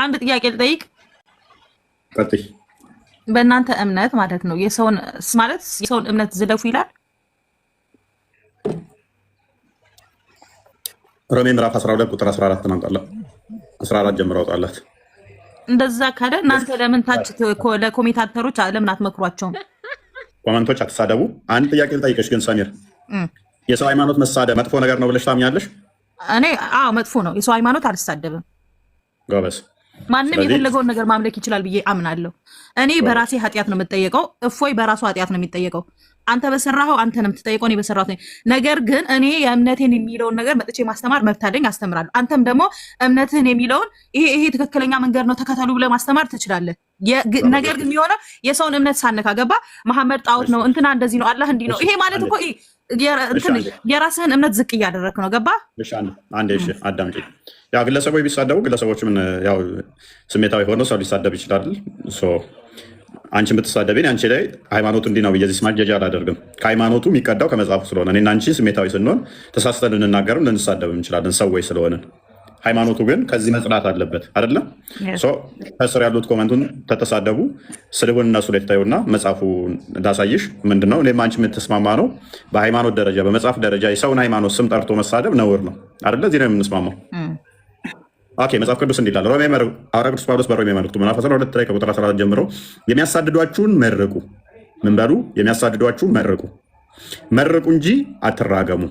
አንድ ጥያቄ ልጠይቅ። ቀጥይ። በእናንተ እምነት ማለት ነው የሰውን እምነት ዝለፉ ይላል? ሮሜ ምዕራፍ 12 ቁጥር 14 ተናግሯል። 14 ጀምሮ አውጣላት። እንደዛ ካለ እናንተ ለምን ታች ለኮሜንታተሮች ለምን አትመክሯቸውም? ኮመንቶች አትሳደቡ። አንድ ጥያቄ ልጠይቅሽ ግን ሰሚር፣ የሰው ሃይማኖት መሳደብ መጥፎ ነገር ነው ብለሽ ታምኛለሽ? እኔ መጥፎ ነው። የሰው ሃይማኖት አልሳደብም። ጎበዝ። ማንም የፈለገውን ነገር ማምለክ ይችላል ብዬ አምናለሁ። እኔ በራሴ ኃጢአት ነው የምጠየቀው። እፎይ በራሱ ኃጢአት ነው የሚጠየቀው። አንተ በሰራኸው አንተ ነው የምትጠየቀው። እኔ በሰራሁት። ነገር ግን እኔ የእምነቴን የሚለውን ነገር መጥቼ ማስተማር መብት አለኝ፣ አስተምራለሁ። አንተም ደግሞ እምነትህን የሚለውን ይሄ ትክክለኛ መንገድ ነው ተከተሉ ብለህ ማስተማር ትችላለህ። ነገር ግን የሚሆነው የሰውን እምነት ሳነካ ገባ። መሐመድ ጣዖት ነው፣ እንትና እንደዚህ ነው፣ አላህ እንዲህ ነው። ይሄ ማለት እኮ የራስህን እምነት ዝቅ እያደረግክ ነው። ገባ? አንዴ እሺ፣ አዳምጪ። ያው ግለሰቦች ቢሳደቡ ግለሰቦች ምን ያው ስሜታዊ ሆነው ሰው ሊሳደብ ይችላል። አንቺን ብትሳደቢን አንቺ ላይ ሃይማኖቱ እንዲህ ነው ብዬ እዚህ ማጀጃ አላደርግም። ከሃይማኖቱ የሚቀዳው ከመጽሐፉ ስለሆነ እኔና አንቺ ስሜታዊ ስንሆን ተሳስተን ልንናገርም ልንሳደብም እንችላለን ሰዎች ስለሆንን። ሃይማኖቱ ግን ከዚህ መጽናት አለበት አይደለም። ከስር ያሉት ኮመንቱን ተተሳደቡ፣ ስድቡን እነሱ ላይ ትታዩና መጽሐፉ እንዳሳይሽ ምንድነው እኔም አንቺ የምትስማማ ነው። በሃይማኖት ደረጃ በመጽሐፍ ደረጃ የሰውን ሃይማኖት ስም ጠርቶ መሳደብ ነውር ነው አይደለ? እዚህ ነው የምንስማማው። ኦኬ፣ መጽሐፍ ቅዱስ እንዲህ ይላል። ሐዋርያው ቅዱስ ጳውሎስ በሮሜ መልእክቱ ምዕራፍ 12 ላይ ከቁጥር 14 ጀምሮ የሚያሳድዷችሁን መርቁ። ምን በሉ? የሚያሳድዷችሁን መርቁ። መርቁ እንጂ አትራገሙ።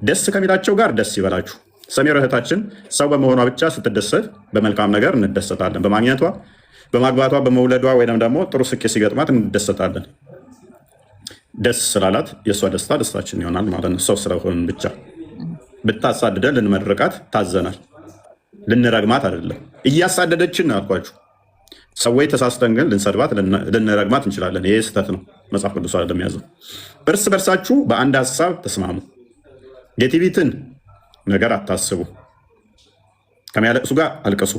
ደስ ከሚላቸው ጋር ደስ ይበላችሁ። ሰሜር እህታችን ሰው በመሆኗ ብቻ ስትደሰት በመልካም ነገር እንደሰታለን። በማግኘቷ፣ በማግባቷ፣ በመውለዷ ወይም ደግሞ ጥሩ ስኬት ሲገጥማት እንደሰታለን። ደስ ስላላት የእሷ ደስታ ደስታችን ይሆናል ማለት ነው። ሰው ስለሆን ብቻ ብታሳድደን ልንመርቃት ታዘናል። ልንረግማት አይደለም። እያሳደደችን ነው ያልኳችሁ። ሰዎች ተሳስተን ግን ልንሰድባት ልንረግማት እንችላለን። ይሄ ስህተት ነው። መጽሐፍ ቅዱስ አይደለም ያዘው። እርስ በርሳችሁ በአንድ ሀሳብ ተስማሙ። የትዕቢትን ነገር አታስቡ። ከሚያለቅሱ ጋር አልቅሱ።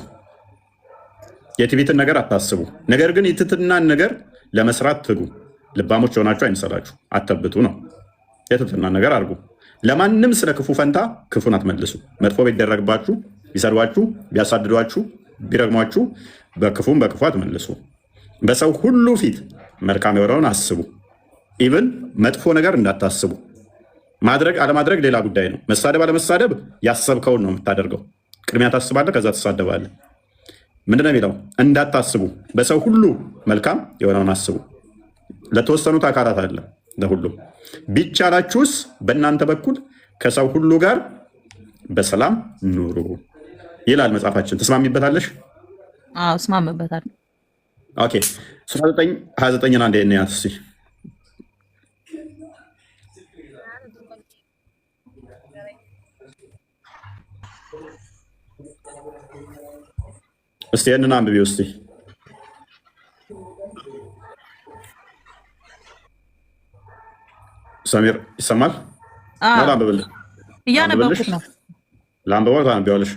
የትዕቢትን ነገር አታስቡ። ነገር ግን የትሕትናን ነገር ለመስራት ትጉ። ልባሞች የሆናችሁ አይምሰላችሁ፣ አተብቱ ነው። የትሕትናን ነገር አድርጉ። ለማንም ስለ ክፉ ፈንታ ክፉን አትመልሱ። መጥፎ ቢደረግባችሁ፣ ቢሰድቧችሁ፣ ቢያሳድዷችሁ፣ ቢረግሟችሁ በክፉም በክፉ አትመልሱ። በሰው ሁሉ ፊት መልካም የሆነውን አስቡ። ኢቭን መጥፎ ነገር እንዳታስቡ። ማድረግ አለማድረግ ሌላ ጉዳይ ነው። መሳደብ አለመሳደብ ያሰብከውን ነው የምታደርገው። ቅድሚያ ታስባለህ፣ ከዛ ትሳደባለህ። ምንድነው የሚለው? እንዳታስቡ፣ በሰው ሁሉ መልካም የሆነውን አስቡ። ለተወሰኑት አካላት አለ፣ ለሁሉም። ቢቻላችሁስ በእናንተ በኩል ከሰው ሁሉ ጋር በሰላም ኑሩ ይላል መጽሐፋችን። ትስማሚበታለሽ? እስማምበታለሁ። ኦኬ፣ 29 አንዴ እንያት እስኪ። እስቲ ያንን አንብቢ እስቲ። ሰሚር ይሰማል? ላንብብልህ? እያነበብኩት ነው። ላንብበው? ታነቢዋለሽ?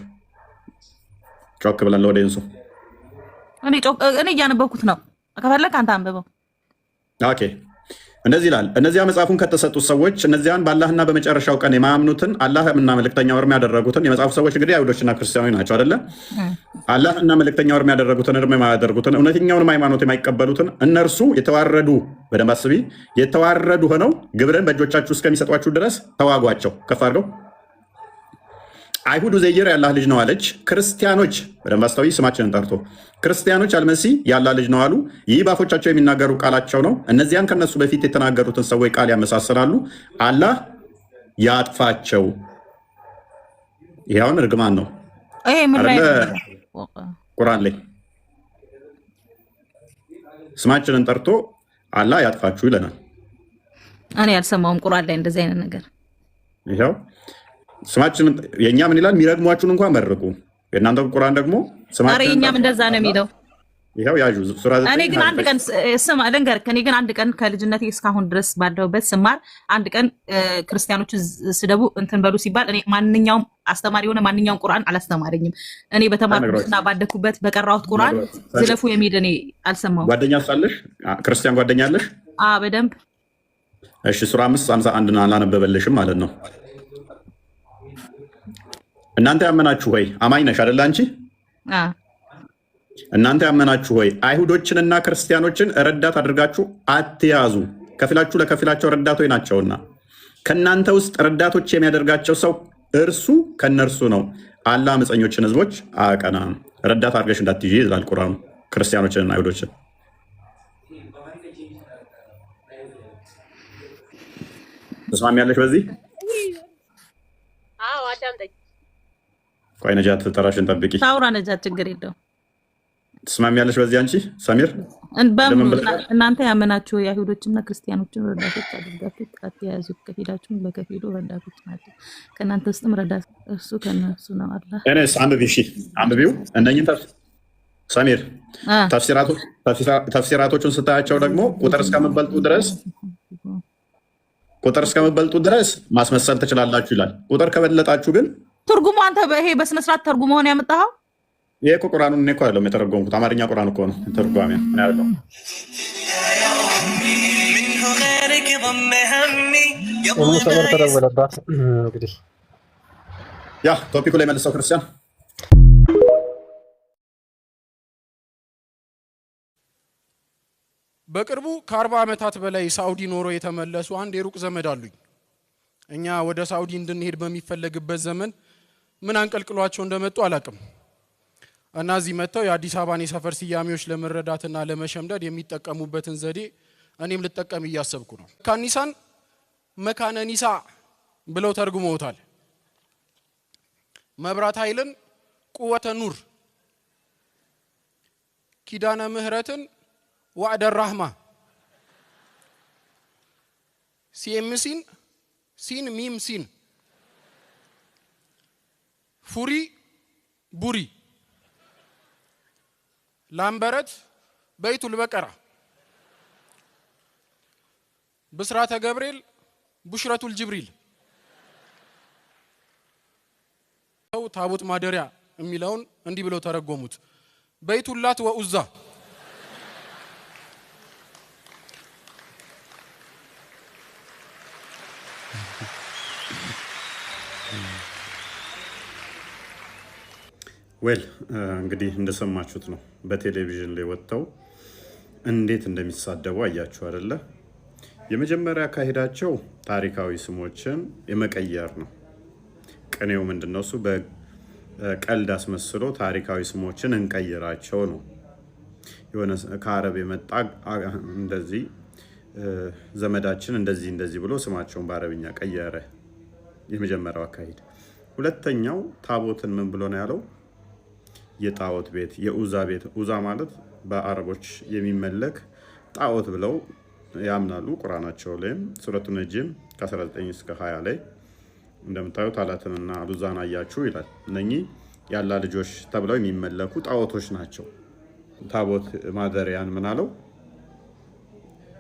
ጮክ ብለን ለወደንሱ። እኔ እያነበብኩት ነው። ከፈለክ አንተ አንብበው። ኦኬ፣ እንደዚህ ይላል። እነዚያ መጽሐፉን ከተሰጡት ሰዎች እነዚያን በአላህና በመጨረሻው ቀን የማያምኑትን አላህና መልእክተኛው እርም ያደረጉትን የመጽሐፉ ሰዎች እንግዲህ አይሁዶችና ክርስቲያኖች ናቸው አይደለ? አላህና መልእክተኛው እርም ያደረጉትን እርም የማያደርጉትን እውነተኛውንም ሃይማኖት የማይቀበሉትን እነርሱ የተዋረዱ፣ በደንብ አስቢ፣ የተዋረዱ ሆነው ግብርን በእጆቻችሁ እስከሚሰጧችሁ ድረስ ተዋጓቸው። ከፍ አድርገው። አይሁድ ኡዘይር የአላህ ልጅ ነው አለች። ክርስቲያኖች፣ በደንብ አስተውይ፣ ስማችንን ጠርቶ ክርስቲያኖች አልመሲህ የአላህ ልጅ ነው አሉ። ይህ በአፎቻቸው የሚናገሩ ቃላቸው ነው። እነዚያን ከነሱ በፊት የተናገሩትን ሰዎች ቃል ያመሳሰላሉ። አላህ ያጥፋቸው። ይኸውን እርግማን ነው ቁርአን ላይ ስማችንን ጠርቶ አላህ ያጥፋችሁ ይለናል። እኔ ያልሰማውም ቁርአን ላይ እንደዚህ አይነት ነገር። ይኸው ስማችንን የእኛ ምን ይላል? የሚረግሟችሁን እንኳን መርቁ። የእናንተ ቁርአን ደግሞ ስማችንን የእኛም እንደዛ ነው የሚለው። ይኸው ያዡ ሱራ 9። እኔ ግን አንድ ቀን ስማ ልንገርህ፣ እኔ ግን አንድ ቀን ከልጅነቴ እስካሁን ድረስ ባለሁበት ስማር አንድ ቀን ክርስቲያኖች ስደቡ እንትን በሉ ሲባል እኔ ማንኛውም አስተማሪ የሆነ ማንኛውም ቁርአን አላስተማረኝም። እኔ በተማርኩትና ባደኩበት በቀራሁት ቁርአን ዝለፉ የሚል እኔ አልሰማሁም። ጓደኛ ሳለሽ ክርስቲያን ጓደኛ አለሽ? በደንብ። እሺ፣ ሱራ 5:51 አላነበበልሽም ማለት ነው። እናንተ ያመናችሁ ወይ? አማኝ ነሽ አይደል አንቺ? እናንተ ያመናችሁ ሆይ አይሁዶችንና ክርስቲያኖችን ረዳት አድርጋችሁ አትያዙ፣ ከፊላችሁ ለከፊላቸው ረዳቶች ናቸውና ከእናንተ ውስጥ ረዳቶች የሚያደርጋቸው ሰው እርሱ ከነርሱ ነው። አላህ አመፀኞችን ህዝቦች አያቀናም። ረዳት አድርገሽ እንዳትይዢ ይላል ቁርአኑ ክርስቲያኖችንና አይሁዶችን። ተስማሚያለሽ በዚህ? አዎ አዳምጠኝ። ቆይ ነጃት ተራሽን ጠብቂ። ታውራ ነጃት፣ ችግር የለውም። ተስማሚያለሽ በዚህ? አንቺ ሰሚር እናንተ ያመናችሁ የአይሁዶችና ክርስቲያኖችን ረዳቶች አድርጋችሁ አትያዙ፣ ከፊላችሁም ለከፊሉ ረዳቶች ናቸው፣ ከእናንተ ውስጥም ረዳት እርሱ ከነሱ ነው። አላህ እኔስ አንብቢ፣ እሺ አንብቢው። እነኝን ሰሚር ተፍሲራቶቹን ስታያቸው ደግሞ ቁጥር እስከምበልጡ ድረስ ማስመሰል ትችላላችሁ ይላል። ቁጥር ከበለጣችሁ ግን ትርጉሙ አንተ ይሄ በስነስርዓት ተርጉመውን ያመጣኸው ይሄ እኮ ቁርአኑን እኔ እኮ አይደለም የተረጎምኩት፣ አማርኛ ቁርአን እኮ ነው ተርጓሚ ምን ያለው። ያ ቶፒኩ ላይ መልሰው ክርስቲያን በቅርቡ ከ40 ዓመታት በላይ ሳውዲ ኖሮ የተመለሱ አንድ የሩቅ ዘመድ አሉኝ። እኛ ወደ ሳውዲ እንድንሄድ በሚፈለግበት ዘመን ምን አንቀልቅሏቸው እንደመጡ አላቅም እና እዚህ መጥተው የአዲስ አበባን የሰፈር ስያሜዎች ለመረዳትና ለመሸምደድ የሚጠቀሙበትን ዘዴ እኔም ልጠቀም እያሰብኩ ነው። ካኒሳን መካነ ኒሳ ብለው ተርጉመውታል። መብራት ኃይልን ቁወተ ኑር፣ ኪዳነ ምህረትን ዋዕደ ራህማ፣ ሲኤምሲን ሲን ሚም ሲን፣ ፉሪ ቡሪ፣ ላምበረት በይቱል በቀራ፣ ብስራተ ገብርኤል ቡሽረቱል ጅብሪል፣ ታቦት ማደሪያ የሚለውን እንዲህ ብለው ተረጎሙት። በይቱላት ወኡዛ፣ ዌል እንግዲህ እንደሰማችሁት ነው። በቴሌቪዥን ላይ ወጥተው እንዴት እንደሚሳደቡ አያችሁ አይደለ? የመጀመሪያ አካሄዳቸው ታሪካዊ ስሞችን የመቀየር ነው። ቅኔው ምንድነው? እሱ በቀልድ አስመስሎ ታሪካዊ ስሞችን እንቀይራቸው ነው። የሆነ ከአረብ የመጣ እንደዚህ ዘመዳችን እንደዚህ ብሎ ስማቸውን በአረብኛ ቀየረ። የመጀመሪያው አካሄድ። ሁለተኛው ታቦትን ምን ብሎ ነው ያለው? የጣዖት ቤት፣ የኡዛ ቤት። ኡዛ ማለት በአረቦች የሚመለክ ጣዖት ብለው ያምናሉ። ቁርአናቸው ላይም ሱረቱ ነጅም ከ19 እስከ 20 ላይ እንደምታዩት አላትንና ሉዛን አያችሁ ይላል። እነኚህ ያላ ልጆች ተብለው የሚመለኩ ጣዖቶች ናቸው። ታቦት ማደሪያን ምን አለው?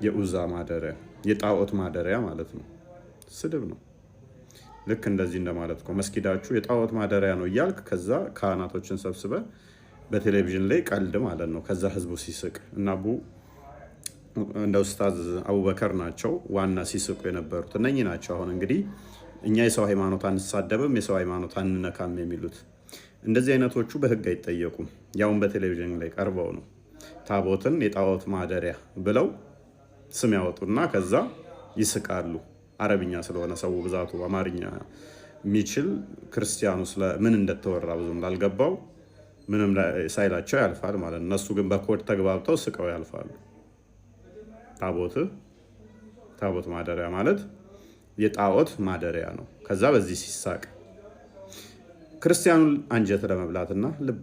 የኡዛ ማደሪያ፣ የጣዖት ማደሪያ ማለት ነው። ስድብ ነው። ልክ እንደዚህ እንደማለት ነው። መስጊዳችሁ የጣዖት ማደሪያ ነው እያልክ ከዛ ካህናቶችን ሰብስበ በቴሌቪዥን ላይ ቀልድ ማለት ነው። ከዛ ህዝቡ ሲስቅ እና እንደ ኡስታዝ አቡበከር ናቸው ዋና ሲስቁ የነበሩት እነኚህ ናቸው። አሁን እንግዲህ እኛ የሰው ሃይማኖት አንሳደብም፣ የሰው ሃይማኖት አንነካም የሚሉት እንደዚህ አይነቶቹ በህግ አይጠየቁም። ያውን በቴሌቪዥን ላይ ቀርበው ነው ታቦትን የጣዖት ማደሪያ ብለው ስም ያወጡና ከዛ ይስቃሉ። አረብኛ ስለሆነ ሰው ብዛቱ አማርኛ የሚችል ክርስቲያኑ ስለምን እንደተወራ ብዙም ላልገባው ምንም ሳይላቸው ያልፋል ማለት ነው። እነሱ ግን በኮድ ተግባብተው ስቀው ያልፋሉ። ታቦት ማደሪያ ማለት የጣዖት ማደሪያ ነው። ከዛ በዚህ ሲሳቅ ክርስቲያኑን አንጀት ለመብላትና ልብ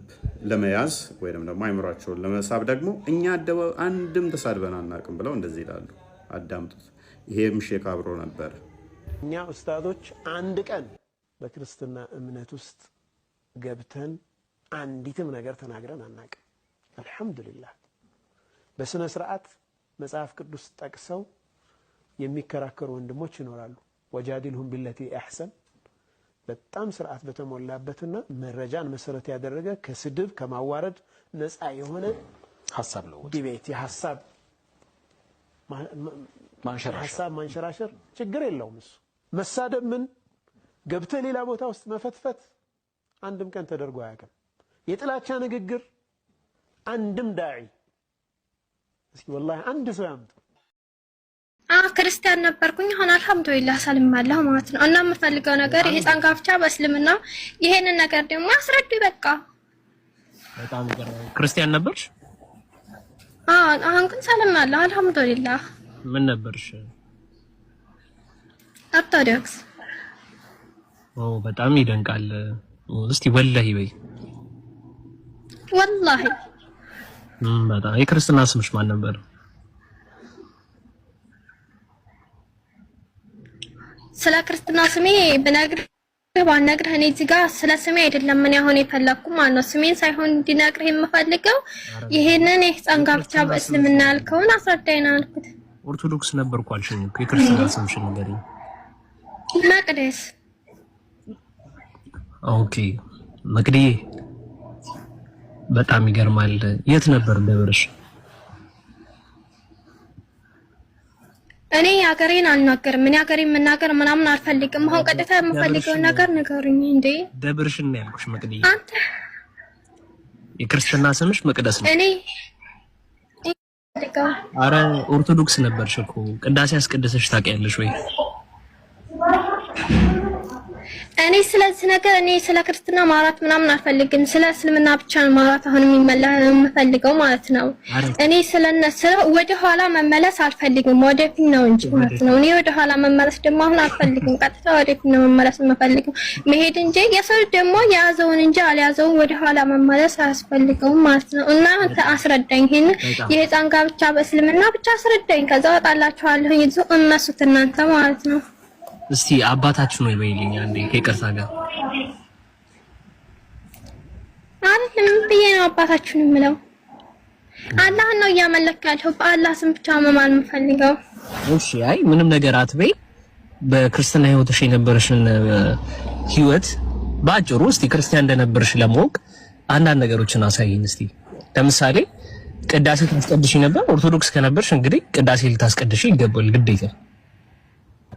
ለመያዝ ወይም ደግሞ አይምሯቸውን ለመሳብ ደግሞ እኛ አንድም ተሳድበን አናውቅም ብለው እንደዚህ ይላሉ። አዳምጡት። ይሄም ሼክ አብሮ ነበር። እኛ ኡስታዞች አንድ ቀን በክርስትና እምነት ውስጥ ገብተን አንዲትም ነገር ተናግረን አናውቅም። አልহামዱሊላህ። በስነ ስርዓት መጽሐፍ ቅዱስ ጠቅሰው የሚከራከሩ ወንድሞች ይኖራሉ። ወጃዲልሁም ቢለቲ አህሰን፣ በጣም ስርዓት በተሞላበትና መረጃን መሰረት ያደረገ ከስድብ ከማዋረድ ነፃ የሆነ ሐሳብ ነው። ዲቤት የሐሳብ ማንሸራሸር ችግር የለውም። እሱ መሳደብ ምን ገብተህ ሌላ ቦታ ውስጥ መፈትፈት አንድም ቀን ተደርጎ አያውቅም። የጥላቻ ንግግር አንድም ዳዒ እስኪ ወላሂ አንድ ሰው ያምጡ። ክርስቲያን ነበርኩኝ አሁን አልহামዱሊላህ ሰልማለሁ ማለት ነው። እና የምፈልገው ነገር የህፃን ጋብቻ በእስልምና ይሄንን ነገር ደግሞ አስረዱ በቃ። በጣም ክርስቲያን ነበርሽ? አሁን ግን ሰልማለሁ አልহামዱሊላህ። ምን ነበርሽ? ኦርቶዶክስ። በጣም ይደንቃል። እስቲ ወላሂ በይ። ወላሂ በጣም የክርስትና ስምሽ ማን ነበር? ስለ ክርስትና ስሜ ባልነግርህ እኔ እዚህ ጋር ስለ ስሜ አይደለም ምን ያሆነ የፈለኩ ማለት ነው። ስሜን ሳይሆን እንዲነግርህ የምፈልገው ይሄንን የህፃን ጋብቻ በእስልምና ያልከውን አስረዳኝ ነው አልኩት። ኦርቶዶክስ ነበርኩ አልሽኝ እኮ የክርስትና ስምሽን ንገሪኝ። መቅደስ። ኦኬ መቅዲ፣ በጣም ይገርማል። የት ነበር ደብርሽ? እኔ ሀገሬን አልናገርም። ምን ሀገሬን መናገር ምናምን አልፈልግም። አሁን ቀጥታ የምፈልገው ነገር ንገሩኝ። እንዴ ደብርሽን ነው ያልኩሽ መቅዲ። አንተ የክርስትና ስምሽ መቅደስ ነው? እኔ አረ ኦርቶዶክስ ነበርሽ እኮ። ቅዳሴ አስቀድሰሽ ታውቂያለሽ ወይ? እኔ ስለዚህ ነገር እኔ ስለ ክርስትና ማውራት ምናምን አልፈልግም። ስለ እስልምና ብቻ ማውራት አሁን የምፈልገው ማለት ነው። እኔ ስለነሱ ወደ ኋላ መመለስ አልፈልግም፣ ወደፊት ነው እንጂ ማለት ነው። እኔ ወደ ኋላ መመለስ ደግሞ አሁን አልፈልግም። ቀጥታ ወደፊት ነው መመለስ የምፈልገው፣ መሄድ እንጂ የሰው ደግሞ የያዘውን እንጂ አልያዘውን ወደ ኋላ መመለስ አያስፈልገውም ማለት ነው። እና አንተ አስረዳኝ፣ ይሄን የህፃን ጋብቻ በእስልምና ብቻ አስረዳኝ። ከዛ ወጣላችኋለሁ ይዙ እነሱት እናንተ ማለት ነው። እስቲ አባታችሁ ነው ይበይልኝ አንዴ ከይቅርታ ጋር። አይደለም ብዬ ነው አባታችሁን የምለው። አላህን ነው እያመለክ ያለው። በአላህ ስም ብቻ መማል የምፈልገው። እሺ አይ ምንም ነገር አትበይ። በክርስትና ህይወትሽ የነበረሽን ህይወት ባጭሩ እስቲ ክርስቲያን እንደነበርሽ ለማወቅ አንዳንድ ነገሮችን አሳይኝ እስቲ። ለምሳሌ ቅዳሴ ታስቀድሺ ነበር? ኦርቶዶክስ ከነበርሽ እንግዲህ ቅዳሴ ልታስቀድሺ ይገባል ግዴታ።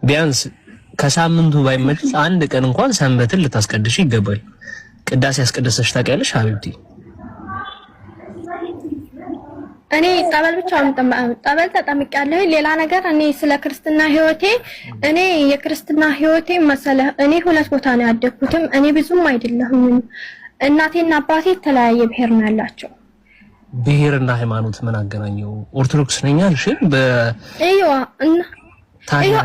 ቢያንስ ከሳምንቱ ባይመጭ አንድ ቀን እንኳን ሰንበትን ልታስቀድሽ ይገባል። ቅዳሴ አስቀድሰሽ ታውቂያለሽ ሀቢብቲ? እኔ ጠበል ብቻ ጠበል ተጠምቄያለሁ። ሌላ ነገር እኔ ስለ ክርስትና ህይወቴ እኔ የክርስትና ህይወቴ መሰለ እኔ ሁለት ቦታ ነው ያደግኩትም። እኔ ብዙም አይደለሁም። እናቴና አባቴ የተለያየ ብሔር ነው ያላቸው። ብሔርና ሃይማኖት ምን አገናኘው? ኦርቶዶክስ ነኝ አልሽ? እና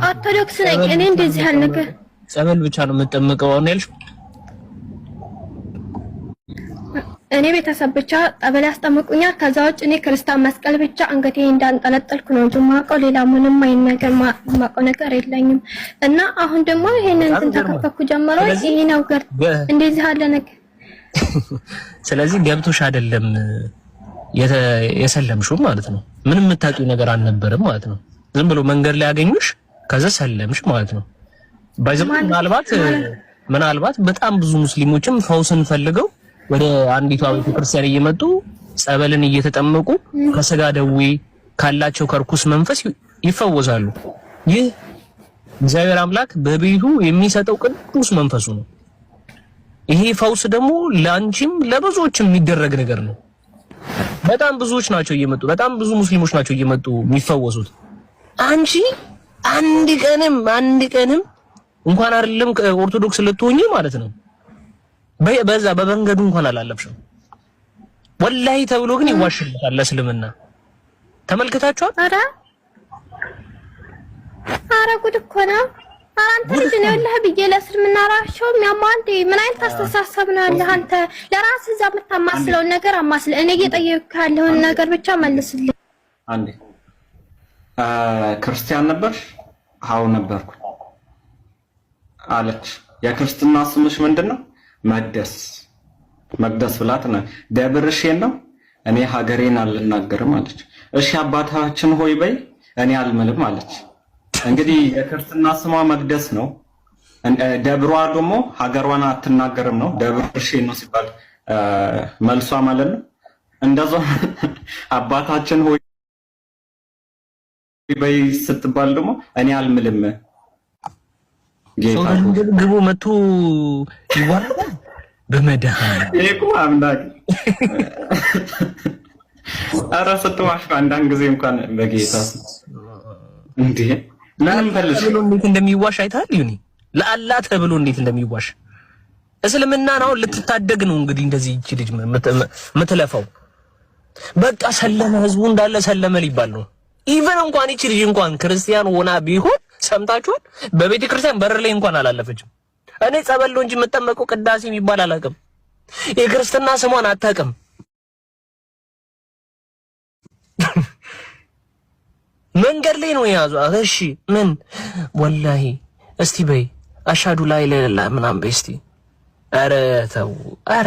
ኦርቶዶክስ ነኝ እኔ። እንደዚህ ያለ ነገር ጸበል ብቻ ነው የምጠመቀው ነው ያልሽ? እኔ ቤተሰብ ብቻ ጠበል ያስጠምቁኛል። ከዛ ውጭ እኔ ክርስቲያን መስቀል ብቻ አንገቴ እንዳንጠለጠልኩ ነው እንጂ የማውቀው ሌላ ምንም አይነት ነገር የማውቀው ነገር የለኝም። እና አሁን ደግሞ ይሄንን እንትን ተከፈኩ ጀምሮ ይሄ ነው ገር እንደዚህ ያለ ነገር። ስለዚህ ገብቶሽ አይደለም የሰለምሽው ማለት ነው። ምንም የምታውቂው ነገር አልነበረም ማለት ነው። ዝም ብሎ መንገድ ላይ ያገኙሽ ከዛ ሰለምሽ ማለት ነው። ባይዘም ምናልባት በጣም ብዙ ሙስሊሞችም ፈውስን ፈልገው ወደ አንዲቷ ቤተክርስቲያን እየመጡ ጸበልን እየተጠመቁ ከስጋ ደዌ ካላቸው ከርኩስ መንፈስ ይፈወሳሉ። ይህ እግዚአብሔር አምላክ በቤቱ የሚሰጠው ቅዱስ መንፈሱ ነው። ይሄ ፈውስ ደግሞ ለአንቺም ለብዙዎችም የሚደረግ ነገር ነው። በጣም ብዙዎች ናቸው እየመጡ በጣም ብዙ ሙስሊሞች ናቸው እየመጡ የሚፈወሱት። አንቺ አንድ ቀንም እንኳን አይደለም ኦርቶዶክስ ልትሆኚ ማለት ነው በዛ በመንገዱ እንኳን አላለፍሽም። ወላሂ ተብሎ ግን ይዋሽልታል ለእስልምና። ተመልከታችኋል? ኧረ ጉድ እኮ ነው። አንተ ልጅ ነው ያለህ ብዬ ለእስልምና ራስቸው የሚያማንዴ ምን አይነት አስተሳሰብ ነው ያለህ አንተ? ለራስህ እዛ የምታማስለው ነገር አማስል። እኔ እየጠየቅኩህ ያለውን ነገር ብቻ መልስልኝ። አንዴ ክርስቲያን ነበርሽ? አዎ ነበርኩ አለች። የክርስትና ስምሽ ምንድነው? መቅደስ ብላት ነው። ደብርሽን ነው? እኔ ሀገሬን አልናገርም አለች። እሺ አባታችን ሆይ በይ፣ እኔ አልምልም አለች። እንግዲህ የክርስትና ስሟ መቅደስ ነው። ደብሯ ደግሞ ሀገሯን አትናገርም ነው። ደብርሽን ነው ሲባል መልሷ ማለት ነው። እንደዛው አባታችን ሆይ በይ ስትባል ደግሞ እኔ አልምልም ጌታ ግቡ መቱ ይዋረዳል በመድኃኒዓለም እኮ አምላክ ኧረ ስትዋሽ አንዳንድ ጊዜ እንኳን በጌታ እንዴ ለምን ፈልሽ ተብሎ እንዴት እንደሚዋሽ አይተሃል? ይሁን ለአላህ ተብሎ እንዴት እንደሚዋሽ እስልምና ነው ልትታደግ ነው እንግዲህ እንደዚህ እቺ ልጅ ምትለፈው በቃ ሰለመ ህዝቡ እንዳለ ሰለመ ሊባል ነው። ኢቨን እንኳን እቺ ልጅ እንኳን ክርስቲያን ሆና ቢሆን ሰምታችኋል፣ በቤተ ክርስቲያን በር ላይ እንኳን አላለፈችም። እኔ ጸበል እንጂ የምጠመቀው ቅዳሴ የሚባል አላውቅም። የክርስትና ስሟን አታውቅም። መንገድ ላይ ነው የያዟት። እሺ ምን ወላሂ እስቲ በይ አሻዱ ላይ ለላ ምናምን በይ እስቲ። ኧረ ተው ኧረ